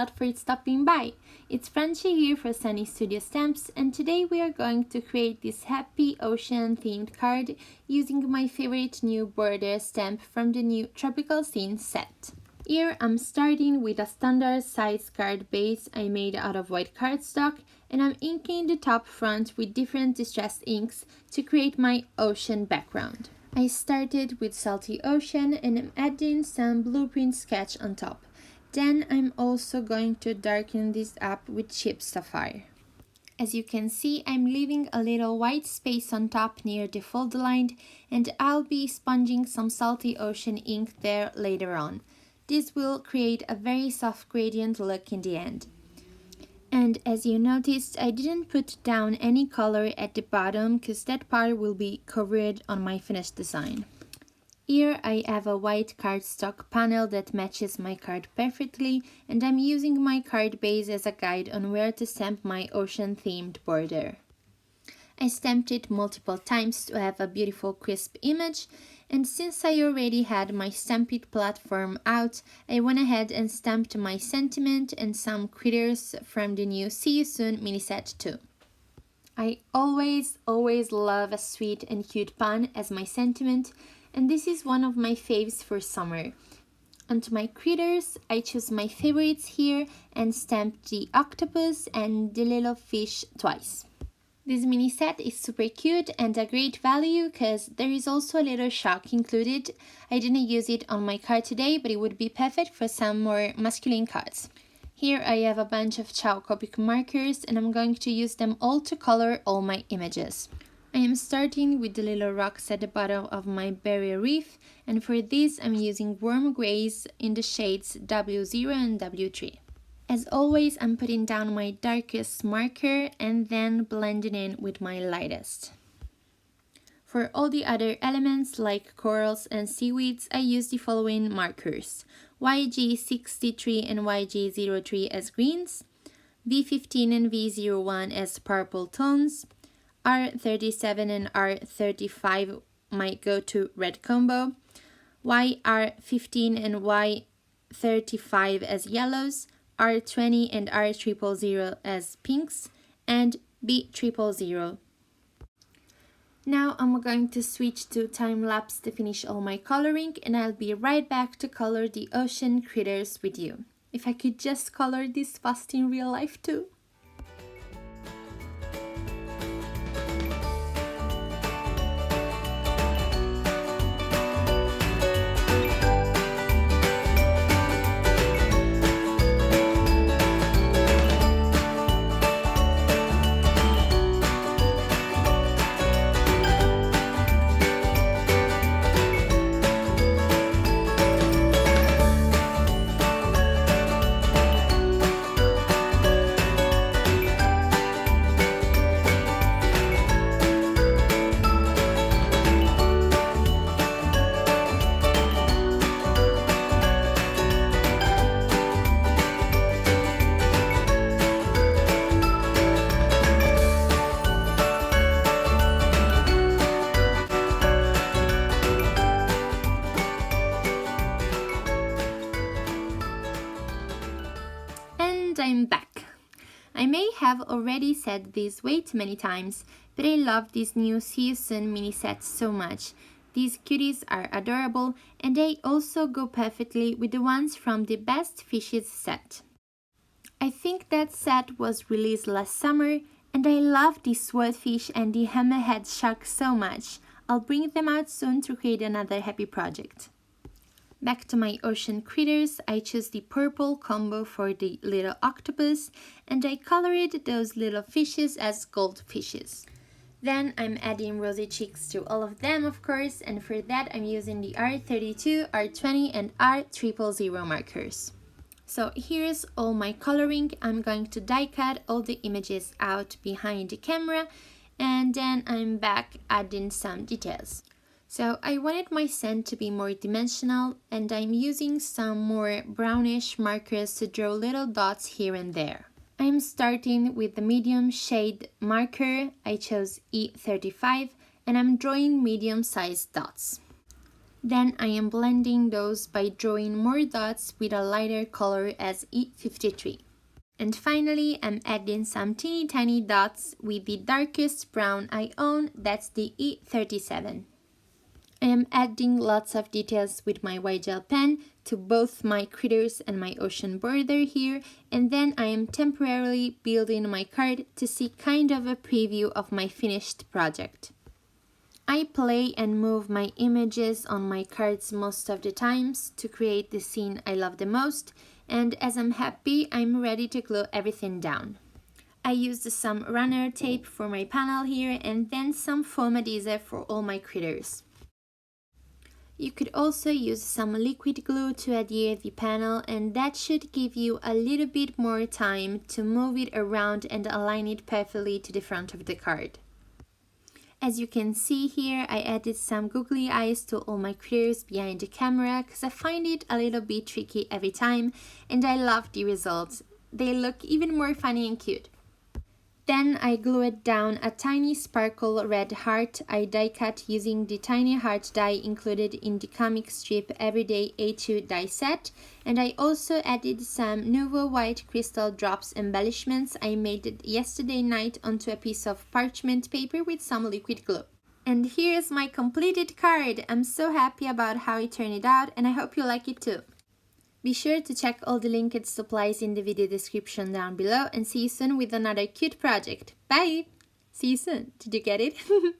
lot for stopping by. It's Franci here for Sunny Studio Stamps, and today we are going to create this happy ocean themed card using my favorite new border stamp from the new Tropical Scene set. Here I'm starting with a standard size card base I made out of white cardstock, and I'm inking the top front with different distressed inks to create my ocean background. I started with Salty Ocean and I'm adding some blueprint sketch on top. Then I'm also going to darken this up with Chip Sapphire. As you can see, I'm leaving a little white space on top near the fold line, and I'll be sponging some Salty Ocean ink there later on. This will create a very soft gradient look in the end. And as you noticed, I didn't put down any color at the bottom because that part will be covered on my finished design. Here I have a white cardstock panel that matches my card perfectly, and I'm using my card base as a guide on where to stamp my ocean themed border. I stamped it multiple times to have a beautiful crisp image, and since I already had my Stampede platform out, I went ahead and stamped my sentiment and some critters from the new See You Soon mini set too. I always love a sweet and cute pun as my sentiment, and this is one of my faves for summer. Onto my critters, I chose my favorites here and stamped the octopus and the little fish twice. This mini set is super cute and a great value because there is also a little shark included. I didn't use it on my card today, but it would be perfect for some more masculine cards. Here I have a bunch of Ciao Copic markers and I'm going to use them all to color all my images. I am starting with the little rocks at the bottom of my barrier reef, and for this I'm using warm grays in the shades W0 and W3. As always, I'm putting down my darkest marker and then blending in with my lightest. For all the other elements like corals and seaweeds, I use the following markers: YG63 and YG03 as greens, V15 and V01 as purple tones, R37 and R35 might go to red combo, YR15 and Y35 as yellows, R20 and R000 as pinks, and B000. Now I'm going to switch to time lapse to finish all my coloring, and I'll be right back to color the ocean critters with you. If I could just color this fast in real life too. I'm back. I may have already said this way too many times, but I love this new See You Soon mini set so much. These cuties are adorable, and they also go perfectly with the ones from the Best Fishes set. I think that set was released last summer, and I love the swordfish and the hammerhead shark so much. I'll bring them out soon to create another happy project. Back to my ocean critters, I chose the purple combo for the little octopus, and I colored those little fishes as goldfishes. Then I'm adding rosy cheeks to all of them, of course, and for that I'm using the R32, R20 and R000 markers. So here's all my coloring. I'm going to die cut all the images out behind the camera, and then I'm back adding some details. So I wanted my scent to be more dimensional, and I'm using some more brownish markers to draw little dots here and there. I'm starting with the medium shade marker. I chose E35 and I'm drawing medium-sized dots. Then I am blending those by drawing more dots with a lighter color as E53. And finally, I'm adding some teeny tiny dots with the darkest brown I own, that's the E37. I am adding lots of details with my white gel pen to both my critters and my ocean border here, and then I am temporarily building my card to see kind of a preview of my finished project. I play and move my images on my cards most of the times to create the scene I love the most, and as I'm happy, I'm ready to glue everything down. I used some runner tape for my panel here and then some foam adhesive for all my critters. You could also use some liquid glue to adhere the panel, and that should give you a little bit more time to move it around and align it perfectly to the front of the card. As you can see here, I added some googly eyes to all my critters behind the camera because I find it a little bit tricky every time, and I love the results. They look even more funny and cute. Then I glued down a tiny sparkle red heart I die cut using the tiny heart die included in the comic strip Everyday A2 die set, and I also added some Nouveau white crystal drops embellishments I made yesterday night onto a piece of parchment paper with some liquid glue. And here's my completed card! I'm so happy about how it turned out, and I hope you like it too. Be sure to check all the linked supplies in the video description down below, and see you soon with another cute project. Bye! See you soon. Did you get it?